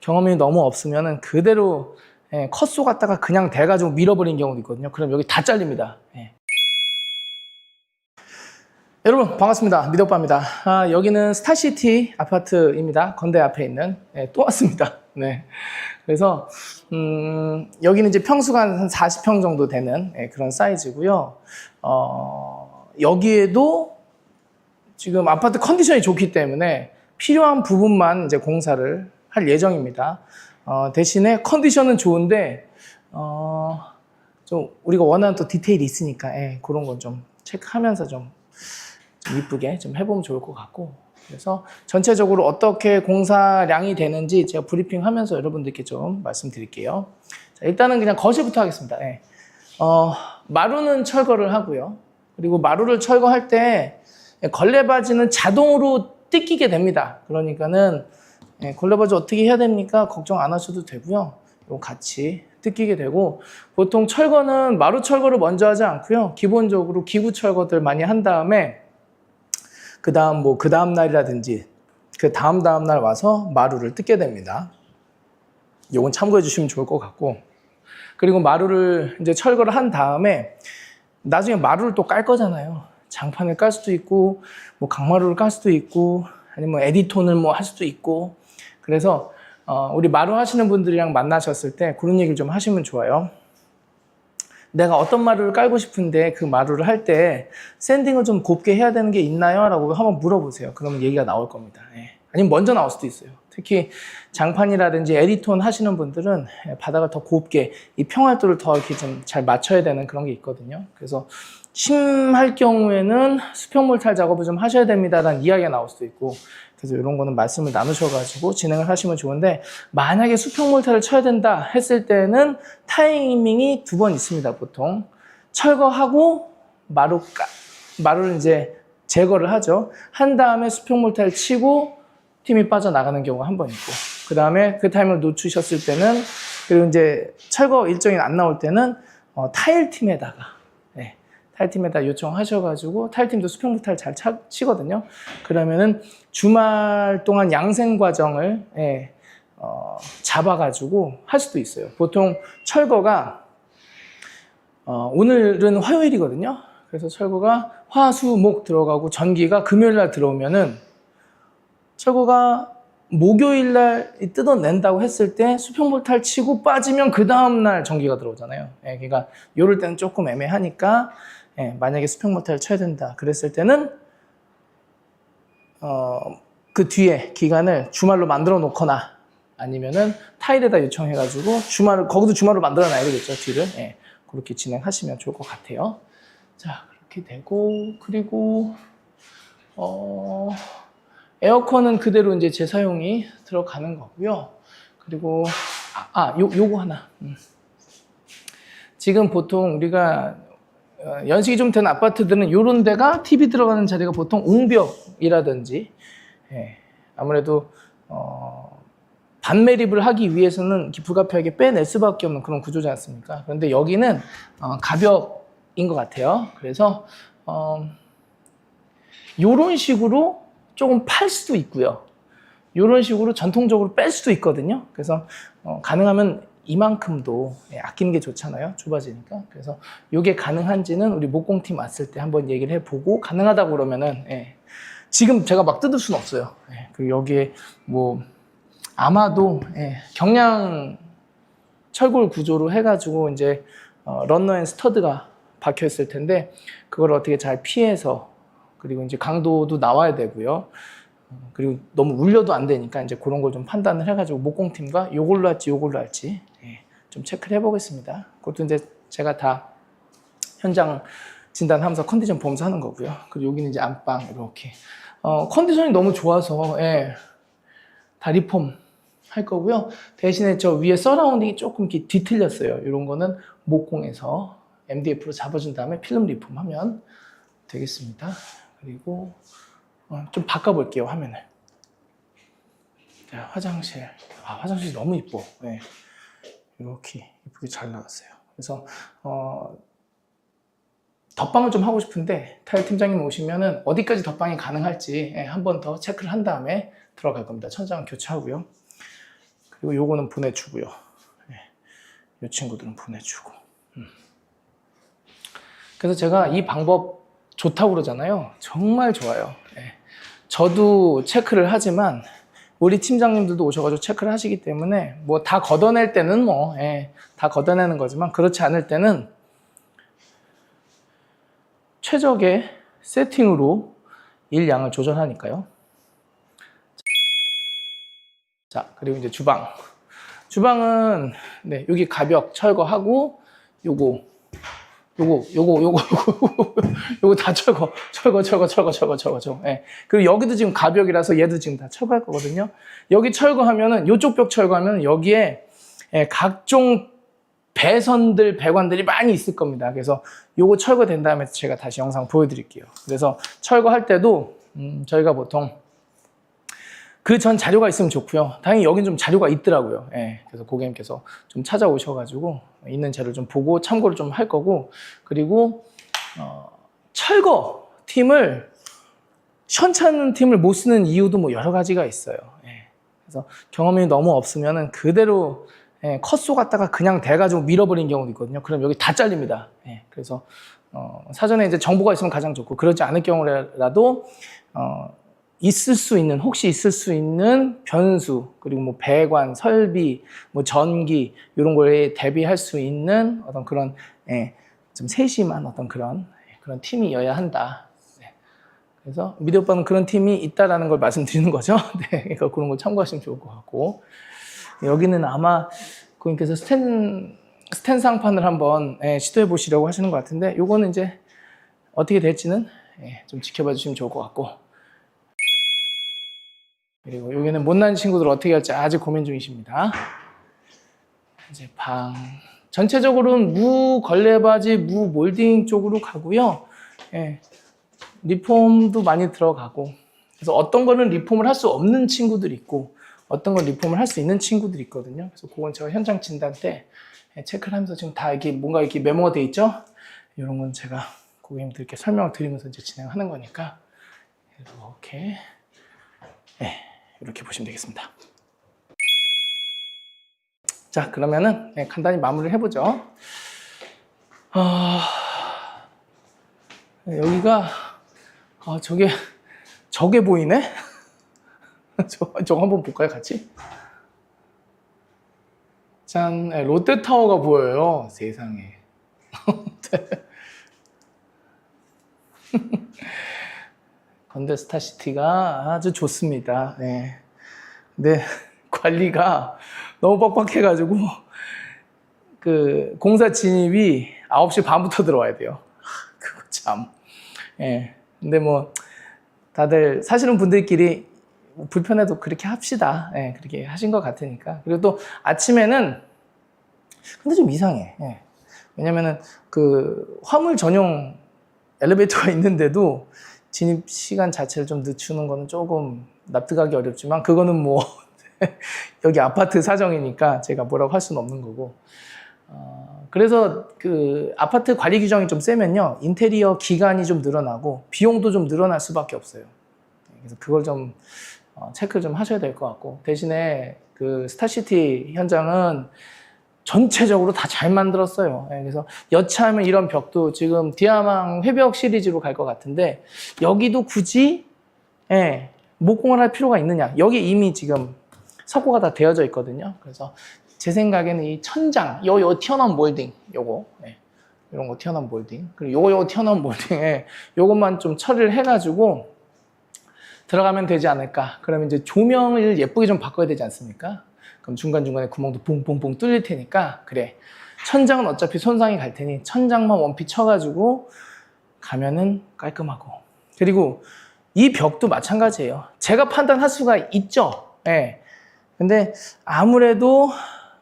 경험이 너무 없으면 그대로 컷소 갔다가 그냥 대가지고 밀어버린 경우도 있거든요. 그럼 여기 다 잘립니다. 여러분 반갑습니다. 미덕바입니다. 여기는 스타시티 아파트입니다. 건대 앞에 있는 또 왔습니다. 네. 그래서 여기는 이제 평수가 한 40평 정도 되는 그런 사이즈고요. 여기에도 지금 아파트 컨디션이 좋기 때문에 필요한 부분만 이제 공사를 할 예정입니다. 대신에 컨디션은 좋은데 좀 우리가 원하는 또 디테일이 있으니까 그런 건 좀 체크하면서 좀 이쁘게 좀 해보면 좋을 것 같고, 그래서 전체적으로 어떻게 공사량이 되는지 제가 브리핑하면서 여러분들께 좀 말씀드릴게요. 자, 일단은 그냥 거실부터 하겠습니다. 마루는 철거를 하고요. 그리고 마루를 철거할 때 걸레바지는 자동으로 뜯기게 됩니다. 그러니까는 걸레바지 어떻게 해야 됩니까? 걱정 안 하셔도 되고요. 이거 같이 뜯기게 되고, 보통 철거는 마루 철거를 먼저 하지 않고요. 기본적으로 기구 철거들 많이 한 다음에 그 다음 날이라든지 그 다음 날 와서 마루를 뜯게 됩니다. 이건 참고해 주시면 좋을 것 같고, 그리고 마루를 이제 철거를 한 다음에 나중에 마루를 또 깔 거잖아요. 장판을 깔 수도 있고, 뭐 강마루를 깔 수도 있고, 아니면 에디톤을 뭐 할 수도 있고, 그래서 우리 마루 하시는 분들이랑 만나셨을 때 그런 얘기를 좀 하시면 좋아요. 내가 어떤 마루를 깔고 싶은데 그 마루를 할 때 샌딩을 좀 곱게 해야 되는 게 있나요? 라고 한번 물어보세요. 그러면 얘기가 나올 겁니다. 아니면 먼저 나올 수도 있어요. 특히 장판이라든지 에디톤 하시는 분들은 바닥을 더 곱게, 이 평활도를 더 이렇게 좀 잘 맞춰야 되는 그런 게 있거든요. 그래서 심할 경우에는 수평몰탈 작업을 좀 하셔야 됩니다라는 이야기가 나올 수도 있고, 그래서 이런 거는 말씀을 나누셔가지고 진행을 하시면 좋은데, 만약에 수평몰탈을 쳐야 된다 했을 때는 타이밍이 두 번 있습니다. 보통 철거하고 마루를 이제 제거를 하죠. 한 다음에 수평몰탈을 치고 팀이 빠져나가는 경우가 한 번 있고, 그 다음에 그 타임을 놓치셨을 때는, 그리고 이제 철거 일정이 안 나올 때는 타일팀에다가 타일팀에다 요청하셔가지고, 타일팀도 수평몰탈 잘 치거든요. 그러면은 주말 동안 양생 과정을 잡아가지고 할 수도 있어요. 보통 철거가 오늘은 화요일이거든요. 그래서 철거가 화, 수, 목 들어가고 전기가 금요일 날 들어오면은, 철거가 목요일 날 뜯어낸다고 했을 때 수평몰탈 치고 빠지면 그 다음날 전기가 들어오잖아요. 그러니까 요럴 때는 조금 애매하니까, 만약에 수평몰탈을 쳐야 된다 그랬을 때는 그 뒤에 기간을 주말로 만들어 놓거나, 아니면은 타일에다 요청해가지고 거기도 주말로 만들어 놔야 되겠죠, 뒤를. 그렇게 진행하시면 좋을 것 같아요. 자, 그렇게 되고, 그리고 에어컨은 그대로 이제 재사용이 들어가는 거고요. 그리고 요거 하나. 지금 보통 우리가 연식이 좀 된 아파트들은 이런 데가 TV 들어가는 자리가 보통 옹벽이라든지, 아무래도 반매립을 하기 위해서는 불가피하게 빼낼 수밖에 없는 그런 구조지 않습니까? 그런데 여기는 가벽인 것 같아요. 그래서 이런 식으로 조금 팔 수도 있고요. 이런 식으로 전통적으로 뺄 수도 있거든요. 그래서 가능하면 이만큼도 아끼는 게 좋잖아요. 좁아지니까. 그래서 이게 가능한지는 우리 목공팀 왔을 때 한번 얘기를 해보고, 가능하다고 그러면은 지금 제가 막 뜯을 수는 없어요. 그리고 여기에 뭐 아마도 경량 철골 구조로 해가지고 이제 런너 앤 스터드가 박혀 있을 텐데, 그걸 어떻게 잘 피해서, 그리고 이제 강도도 나와야 되고요. 그리고 너무 울려도 안 되니까 이제 그런 걸 좀 판단을 해가지고 목공팀과 요걸로 할지 좀 체크를 해보겠습니다. 그것도 이제 제가 다 현장 진단하면서 컨디션 보면서 하는 거고요. 그리고 여기는 이제 안방 이렇게 컨디션이 너무 좋아서 다 리폼 할 거고요. 대신에 저 위에 서라운딩이 조금 이렇게 뒤틀렸어요. 이런 거는 목공에서 MDF로 잡아준 다음에 필름 리폼하면 되겠습니다. 그리고 좀 바꿔볼게요, 화면을. 자, 화장실. 화장실이 너무 이뻐. 이렇게 이쁘게 잘 나왔어요. 그래서 덧방을 좀 하고 싶은데, 타일 팀장님 오시면은 어디까지 덧방이 가능할지 한 번 더 체크를 한 다음에 들어갈 겁니다. 천장은 교체하고요. 그리고 요거는 보내주고요. 이 친구들은 보내주고. 그래서 제가 이 방법 좋다고 그러잖아요. 정말 좋아요. 저도 체크를 하지만 우리 팀장님들도 오셔가지고 체크를 하시기 때문에 뭐 다 걷어낼 때는 다 걷어내는 거지만 그렇지 않을 때는 최적의 세팅으로 일량을 조절하니까요. 자, 그리고 이제 주방. 주방은 여기 가벽 철거하고 요거 다 철거. 그리고 여기도 지금 가벽이라서 얘도 지금 다 철거할 거거든요. 여기 철거하면은 요쪽 벽 철거하면 여기에 각종 배선들, 배관들이 많이 있을 겁니다. 그래서 요거 철거된 다음에 제가 다시 영상 보여드릴게요. 그래서 철거할 때도 저희가 보통 그 전 자료가 있으면 좋고요. 당연히 여긴 좀 자료가 있더라고요. 그래서 고객님께서 좀 찾아오셔가지고 있는 자료를 좀 보고 참고를 좀 할 거고, 그리고 철거 팀을 시원찮은 팀을 못 쓰는 이유도 뭐 여러 가지가 있어요. 그래서 경험이 너무 없으면은 그대로 컷소 갖다가 그냥 대가지고 밀어버린 경우도 있거든요. 그럼 여기 다 잘립니다. 그래서 사전에 이제 정보가 있으면 가장 좋고, 그렇지 않을 경우라도 혹시 있을 수 있는 변수, 그리고 뭐 배관, 설비, 뭐 전기, 이런 거에 대비할 수 있는 어떤 그런, 좀 세심한 어떤 그런 팀이어야 한다. 그래서 미디 오빠는 그런 팀이 있다라는 걸 말씀드리는 거죠. 그러니까 그런 거 참고하시면 좋을 것 같고. 여기는 아마 고객님께서 스텐 상판을 한번 시도해 보시려고 하시는 것 같은데, 요거는 이제 어떻게 될지는 좀 지켜봐 주시면 좋을 것 같고. 그리고 여기는 못난 친구들 어떻게 할지 아직 고민 중이십니다. 이제 방 전체적으로는 무 걸레바지, 무 몰딩 쪽으로 가고요. 리폼도 많이 들어가고, 그래서 어떤 거는 리폼을 할 수 없는 친구들이 있고 어떤 건 리폼을 할 수 있는 친구들이 있거든요. 그래서 그건 제가 현장 진단 때 체크를 하면서 지금 다 이렇게 뭔가 이렇게 메모가 돼 있죠. 이런 건 제가 고객님들께 설명을 드리면서 이제 진행하는 거니까 이렇게 이렇게 보시면 되겠습니다. 자, 그러면은 간단히 마무리를 해보죠. 여기가 저게 보이네? 저거 한번 볼까요, 같이? 짠, 롯데타워가 보여요. 세상에. 건대스타시티가 아주 좋습니다. 근데 관리가 너무 빡빡해가지고 그 공사 진입이 9시 반부터 들어와야 돼요. 그거 참. 근데 뭐 다들 사시는 분들끼리 불편해도 그렇게 합시다. 그렇게 하신 것 같으니까. 그리고 또 아침에는 근데 좀 이상해. 왜냐면은 그 화물 전용 엘리베이터가 있는데도 진입 시간 자체를 좀 늦추는 거는 조금 납득하기 어렵지만, 그거는 뭐 여기 아파트 사정이니까 제가 뭐라고 할 수는 없는 거고. 그래서 그 아파트 관리 규정이 좀 세면요, 인테리어 기간이 좀 늘어나고 비용도 좀 늘어날 수밖에 없어요. 그래서 그걸 좀 체크를 좀 하셔야 될 것 같고, 대신에 그 스타시티 현장은 전체적으로 다 잘 만들었어요. 그래서 여차하면 이런 벽도 지금 디아망 회벽 시리즈로 갈 것 같은데, 여기도 굳이 목공을 할 필요가 있느냐. 여기 이미 지금 석고가 다 되어져 있거든요. 그래서 제 생각에는 이 천장, 요 튀어나온 몰딩, 요거 이런 거 튀어나온 몰딩, 그리고 요거 튀어나온 몰딩에 요것만 좀 처리를 해가지고 들어가면 되지 않을까. 그러면 이제 조명을 예쁘게 좀 바꿔야 되지 않습니까? 그럼 중간중간에 구멍도 뽕뽕뽕 뚫릴 테니까, 그래, 천장은 어차피 손상이 갈 테니 천장만 원피 쳐가지고 가면은 깔끔하고. 그리고 이 벽도 마찬가지예요. 제가 판단할 수가 있죠. 근데 아무래도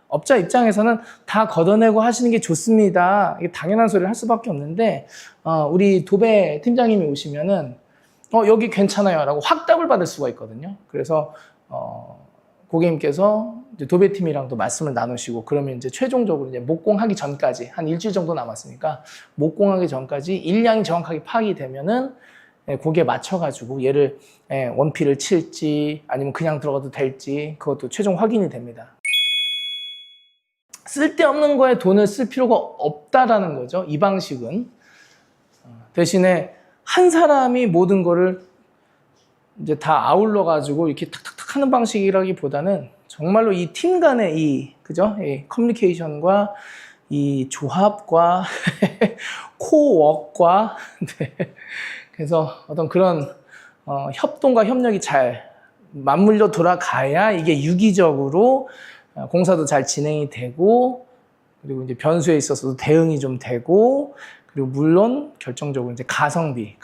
업자 입장에서는 다 걷어내고 하시는 게 좋습니다. 이게 당연한 소리를 할 수밖에 없는데, 우리 도배 팀장님이 오시면은 여기 괜찮아요 라고 확답을 받을 수가 있거든요. 그래서 고객님께서 이제 도배팀이랑도 말씀을 나누시고, 그러면 이제 최종적으로 이제 목공하기 전까지 한 일주일 정도 남았으니까 목공하기 전까지 일량이 정확하게 파악이 되면은 거기에 맞춰가지고 얘를 원피를 칠지 아니면 그냥 들어가도 될지, 그것도 최종 확인이 됩니다. 쓸데없는 거에 돈을 쓸 필요가 없다라는 거죠. 이 방식은. 대신에 한 사람이 모든 거를 이제 다 아울러 가지고 이렇게 탁탁탁 하는 방식이라기보다는 정말로 이 팀 간의 이 커뮤니케이션과 이 조합과 코워크와 네. 그래서 어떤 그런 협동과 협력이 잘 맞물려 돌아가야 이게 유기적으로 공사도 잘 진행이 되고, 그리고 이제 변수에 있어서도 대응이 좀 되고, 그리고 물론 결정적으로 이제 가성비에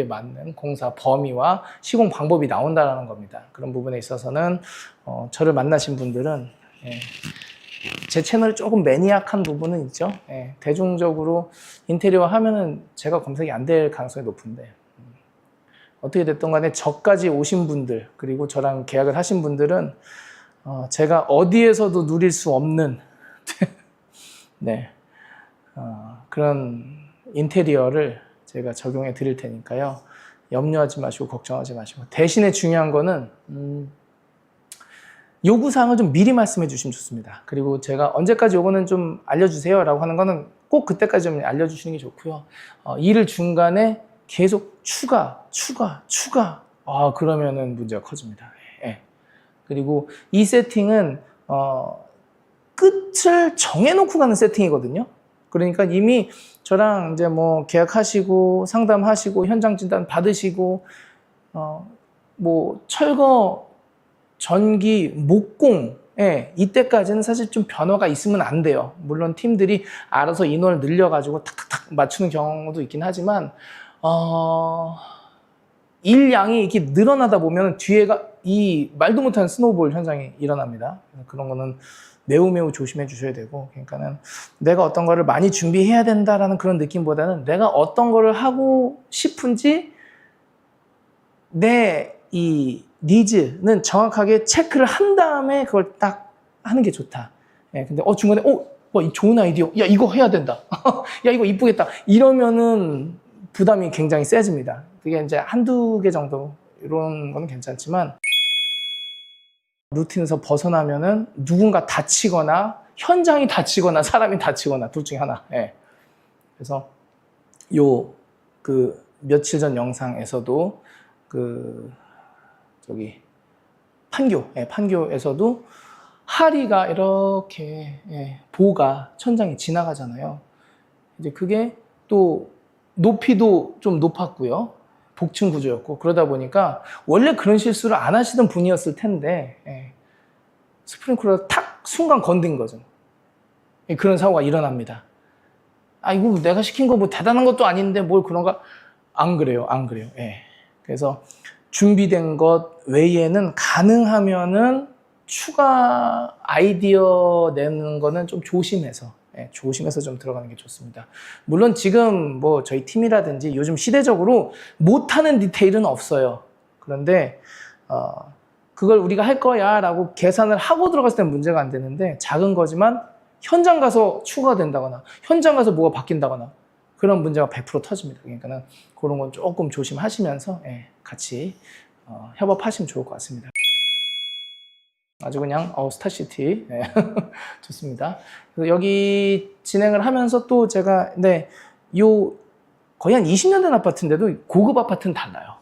맞는 공사 범위와 시공 방법이 나온다라는 겁니다. 그런 부분에 있어서는 저를 만나신 분들은 제 채널이 조금 매니악한 부분은 있죠. 대중적으로 인테리어 하면은 제가 검색이 안 될 가능성이 높은데, 어떻게 됐든 간에 저까지 오신 분들, 그리고 저랑 계약을 하신 분들은 제가 어디에서도 누릴 수 없는 네, 그런 인테리어를 제가 적용해 드릴 테니까요. 염려하지 마시고 걱정하지 마시고, 대신에 중요한 거는 요구사항을 좀 미리 말씀해 주시면 좋습니다. 그리고 제가 언제까지 요거는 좀 알려주세요 라고 하는 거는 꼭 그때까지 좀 알려주시는 게 좋고요. 일을 중간에 계속 추가 그러면은 문제가 커집니다. 그리고 이 세팅은 끝을 정해놓고 가는 세팅이거든요. 그러니까 이미 저랑 이제 뭐 계약하시고 상담하시고 현장 진단 받으시고 뭐 철거, 전기, 목공 이때까지는 사실 좀 변화가 있으면 안 돼요. 물론 팀들이 알아서 인원을 늘려가지고 탁탁탁 맞추는 경우도 있긴 하지만 일량이 이렇게 늘어나다 보면 뒤에가 이 말도 못하는 스노우볼 현상이 일어납니다. 그런 거는 매우 조심해 주셔야 되고, 그러니까는 내가 어떤 거를 많이 준비해야 된다라는 그런 느낌보다는 내가 어떤 거를 하고 싶은지 내 이 니즈는 정확하게 체크를 한 다음에 그걸 딱 하는 게 좋다. 근데 중간에 이 좋은 아이디어, 야 이거 해야 된다. 야 이거 이쁘겠다. 이러면은 부담이 굉장히 세집니다. 그게 이제 한두 개 정도 이런 건 괜찮지만, 루틴에서 벗어나면은 누군가 다치거나 현장이 다치거나 사람이 다치거나 둘 중에 하나. 그래서 며칠 전 영상에서도 판교에서도 하리가 이렇게 보가 천장이 지나가잖아요. 이제 그게 또 높이도 좀 높았고요. 복층 구조였고, 그러다 보니까 원래 그런 실수를 안 하시던 분이었을 텐데 스프링클러를 탁 순간 건든 거죠. 그런 사고가 일어납니다. 이거 내가 시킨 거 뭐 대단한 것도 아닌데 뭘 그런가? 안 그래요. 그래서 준비된 것 외에는 가능하면은 추가 아이디어 내는 거는 좀 조심해서 좀 들어가는 게 좋습니다. 물론 지금 뭐 저희 팀이라든지 요즘 시대적으로 못하는 디테일은 없어요. 그런데 그걸 우리가 할 거야 라고 계산을 하고 들어갔을 때는 문제가 안 되는데, 작은 거지만 현장 가서 추가가 된다거나 현장 가서 뭐가 바뀐다거나 그런 문제가 100% 터집니다. 그러니까는 그런 건 조금 조심하시면서 같이 협업하시면 좋을 것 같습니다. 아주 그냥 스타시티 좋습니다. 그래서 여기 진행을 하면서 또 제가 거의 한 20년 된 아파트인데도 고급 아파트는 달라요.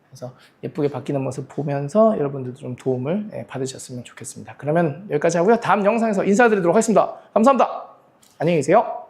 그래서 예쁘게 바뀌는 모습 보면서 여러분들도 좀 도움을 받으셨으면 좋겠습니다. 그러면 여기까지 하고요. 다음 영상에서 인사드리도록 하겠습니다. 감사합니다. 안녕히 계세요.